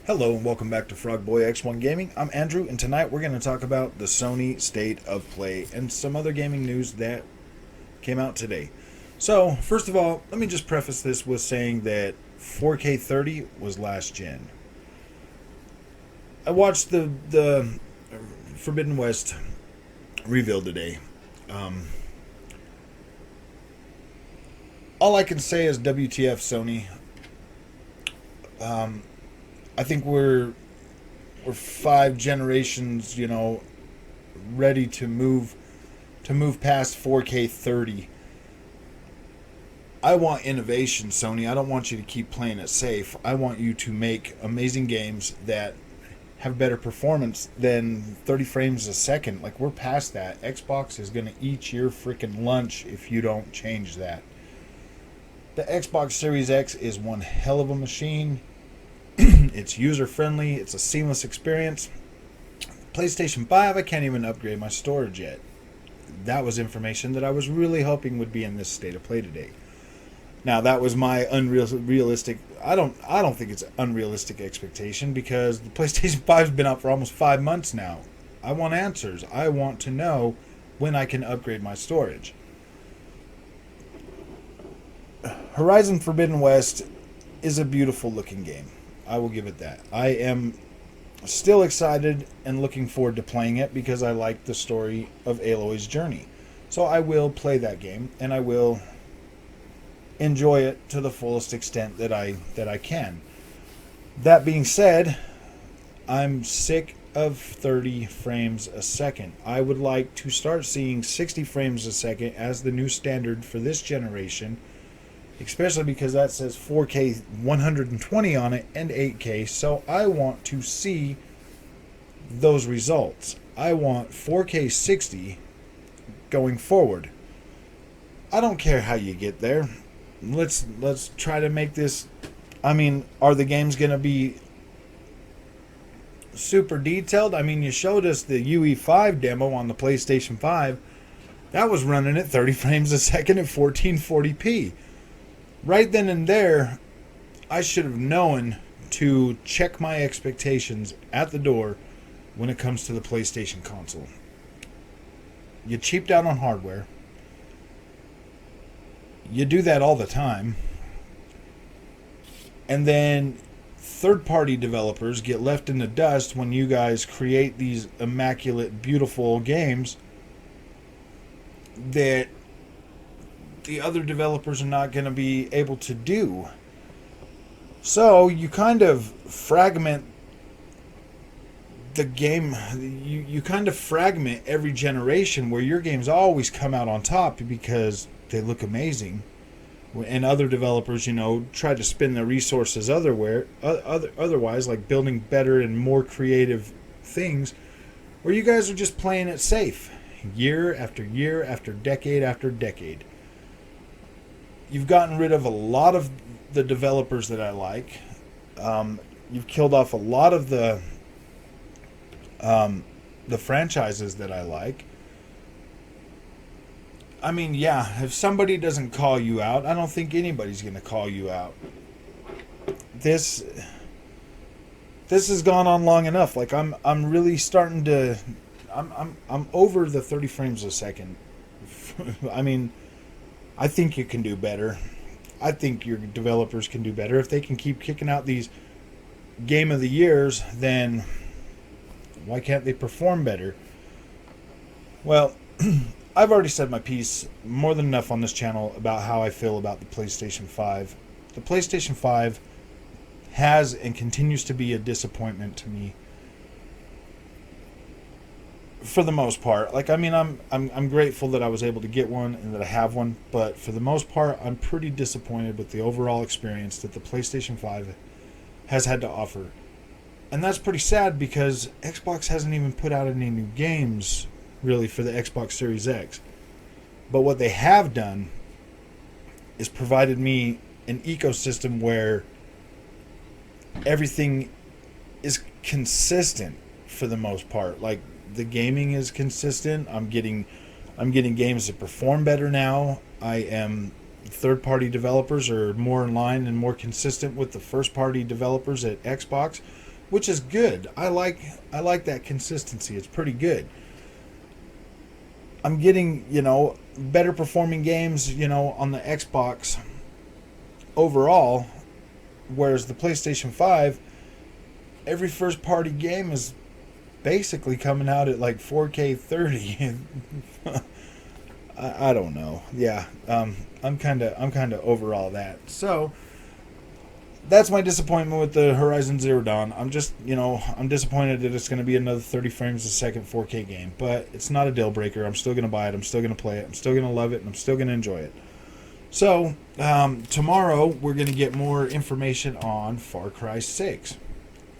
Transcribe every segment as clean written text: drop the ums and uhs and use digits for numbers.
Hello and welcome back to Frogboy X1 Gaming. I'm Andrew, and tonight we're going to talk about the Sony State of Play and some other gaming news that came out today. So, first of all, let me just preface this with saying that 4K 30 was last gen. I watched the Forbidden West reveal today. All I can say is WTF Sony. I think we're 5 generations, ready to move past 4K 30. I want innovation, Sony. I don't want you to keep playing it safe. I want you to make amazing games that have better performance than 30 frames a second. Like, we're past that. Xbox is going to eat your freaking lunch if you don't change that. The Xbox Series X is one hell of a machine. It's user-friendly. It's a seamless experience. PlayStation 5, I can't even upgrade my storage yet. That was information that I was really hoping would be in this state of play today. Now, that was my unrealistic... I don't think it's an unrealistic expectation because the PlayStation 5's been out for almost 5 months now. I want answers. I want to know when I can upgrade my storage. Horizon Forbidden West is a beautiful looking game. I will give it that. I am still excited and looking forward to playing it because I like the story of Aloy's journey. So I will play that game and I will enjoy it to the fullest extent that I can. That being said, I'm sick of 30 frames a second. I would like to start seeing 60 frames a second as the new standard for this generation. Especially because that says 4K 120 on it and 8K. So I want to see those results. I want 4K 60 going forward. I don't care how you get there. Let's try to make this... I mean, are the games going to be super detailed? I mean, you showed us the UE5 demo on the PlayStation 5. That was running at 30 frames a second at 1440p. Right then and there, I should have known to check my expectations at the door when it comes to the PlayStation console. You cheaped out on hardware. You do that all the time. And then third-party developers get left in the dust when you guys create these immaculate, beautiful games that the other developers are not going to be able to do. So you kind of fragment the game. You kind of fragment every generation where your games always come out on top because they look amazing, and other developers, try to spend their resources otherwise, like building better and more creative things, where you guys are just playing it safe year after year after decade. You've gotten rid of a lot of the developers that I like. You've killed off a lot of the franchises that I like. I mean, yeah, if somebody doesn't call you out, I don't think anybody's going to call you out. This has gone on long enough. Like, I'm really starting to... I'm over the 30 frames a second. I mean... I think you can do better. I think your developers can do better. If they can keep kicking out these Game of the Years, then why can't they perform better? Well, I've already said my piece more than enough on this channel about how I feel about the PlayStation 5. The PlayStation 5 has and continues to be a disappointment to me. For the most part. Like, I mean, I'm grateful that I was able to get one and that I have one, but for the most part, I'm pretty disappointed with the overall experience that the PlayStation 5 has had to offer. And that's pretty sad because Xbox hasn't even put out any new games, really, for the Xbox Series X. But what they have done is provided me an ecosystem where everything is consistent for the most part. Like, the gaming is consistent. I'm getting games that perform better now. Third-party developers are more in line and more consistent with the first-party developers at Xbox. which is good. I like that consistency. It's pretty good. I'm getting, better performing games, on the Xbox overall, whereas the PlayStation 5, every first party game is basically coming out at like 4K 30. I don't know. Yeah, I'm kind of over all that. So that's my disappointment with the Horizon Zero Dawn. I'm just, I'm disappointed that it's going to be another 30 frames a second 4K game, but it's not a deal breaker. I'm still going to buy it. I'm still going to play it. I'm still going to love it, and I'm still going to enjoy it. So tomorrow we're going to get more information on Far Cry 6.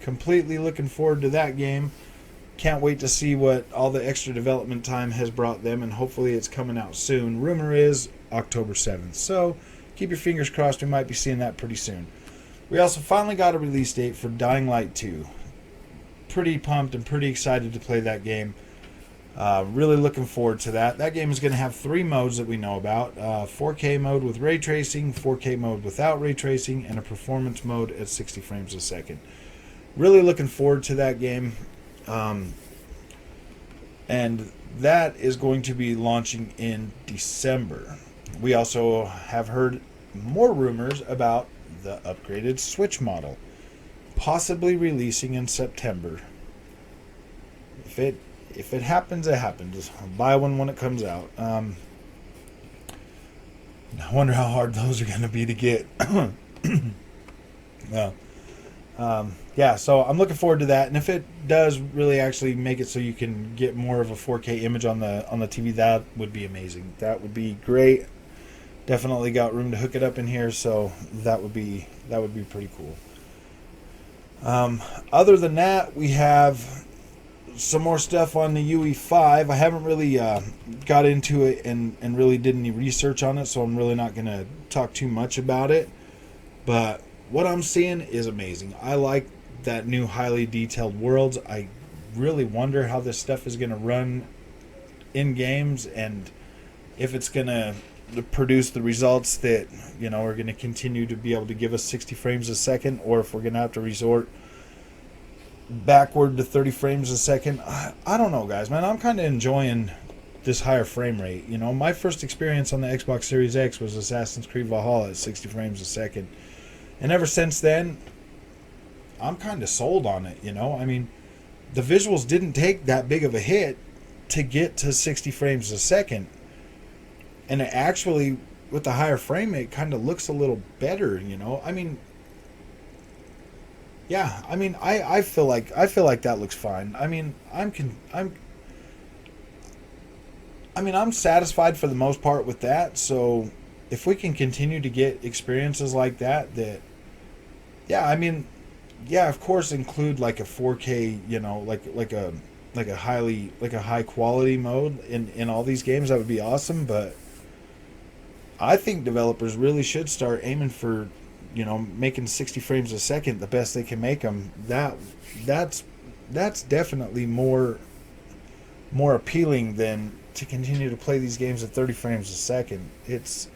Completely looking forward to that game. Can't wait to see what all the extra development time has brought them, and hopefully it's coming out soon. Rumor is October 7th. So keep your fingers crossed. We might be seeing that pretty soon. We also finally got a release date for Dying Light 2. Pretty pumped and pretty excited to play that game. Really looking forward to that. That game is going to have 3 modes that we know about. 4K mode with ray tracing, 4K mode without ray tracing, and a performance mode at 60 frames a second. Really looking forward to that game. And that is going to be launching in December. We also have heard more rumors about the upgraded Switch model, possibly releasing in September. If it happens, it happens. I'll buy one when it comes out. I wonder how hard those are going to be to get. Well, yeah, so I'm looking forward to that, and if it does really actually make it so you can get more of a 4K image on the TV, that would be amazing. That would be great. Definitely got room to hook it up in here, so that would be pretty cool. Other than that, we have some more stuff on the UE5. I haven't really got into it and really did any research on it, so I'm really not going to talk too much about it. But what I'm seeing is amazing. I like that new highly detailed worlds. I really wonder how this stuff is going to run in games, and if it's going to produce the results that are going to continue to be able to give us 60 frames a second, or if we're going to have to resort backward to 30 frames a second. I don't know, guys, man. I'm kind of enjoying this higher frame rate. My first experience on the Xbox Series X was Assassin's Creed Valhalla at 60 frames a second, and ever since then I'm kind of sold on it. I mean, the visuals didn't take that big of a hit to get to 60 frames a second. And it actually, with the higher frame rate, kind of looks a little better, I mean, yeah, I mean, I feel like that looks fine. I mean, I'm satisfied for the most part with that. So if we can continue to get experiences like that, yeah, I mean, yeah, of course, include like a 4K, like a high quality mode in all these games. That would be awesome, but I think developers really should start aiming for, making 60 frames a second the best they can make them. That's definitely more appealing than to continue to play these games at 30 frames a second. It's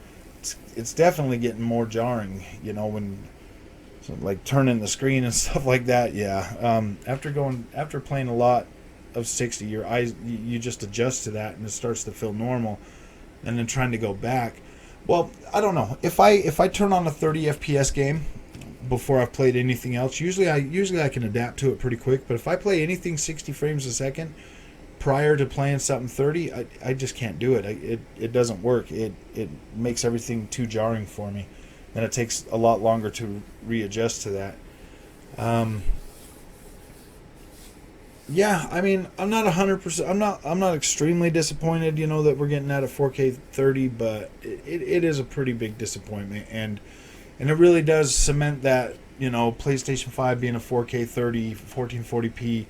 definitely getting more jarring, when like turning the screen and stuff like that. Yeah, after playing a lot of 60, your eyes, you just adjust to that, and it starts to feel normal, and then trying to go back. Well, I don't know. If I turn on a 30 FPS game before I've played anything else, usually I can adapt to it pretty quick. But if I play anything 60 frames a second prior to playing something 30, I just can't do it. It doesn't work. It makes everything too jarring for me, and it takes a lot longer to readjust to that. Yeah, I mean, I'm not 100%. I'm not extremely disappointed, that we're getting that at 4K 30, but it is a pretty big disappointment, and it really does cement that, PlayStation 5 being a 4K 30, 1440p,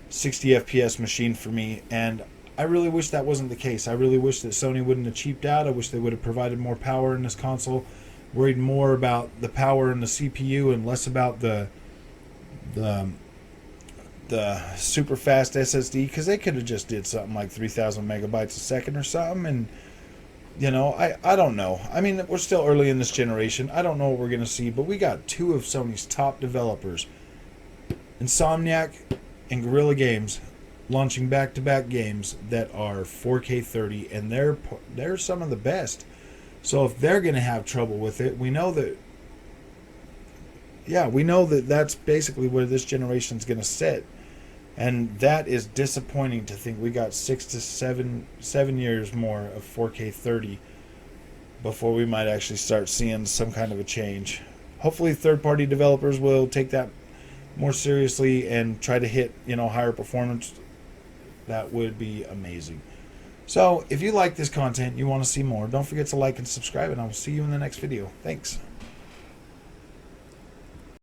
60 FPS machine for me, and I really wish that wasn't the case. I really wish that Sony wouldn't have cheaped out. I wish they would have provided more power in this console, worried more about the power in the CPU and less about the super fast SSD, because they could have just did something like 3,000 megabytes a second or something. And I don't know. I mean, we're still early in this generation. I don't know what we're going to see, but we got 2 of Sony's top developers Insomniac and Guerrilla Games launching back-to-back games that are 4K 30, and they're some of the best. So if they're going to have trouble with it, we know that that's basically where this generation's going to sit. And that is disappointing to think we got 6 to 7 years more of 4K 30 before we might actually start seeing some kind of a change. Hopefully third-party developers will take that more seriously and try to hit, higher performance. That would be amazing. So if you like this content, you want to see more, don't forget to like and subscribe, and I will see you in the next video. Thanks.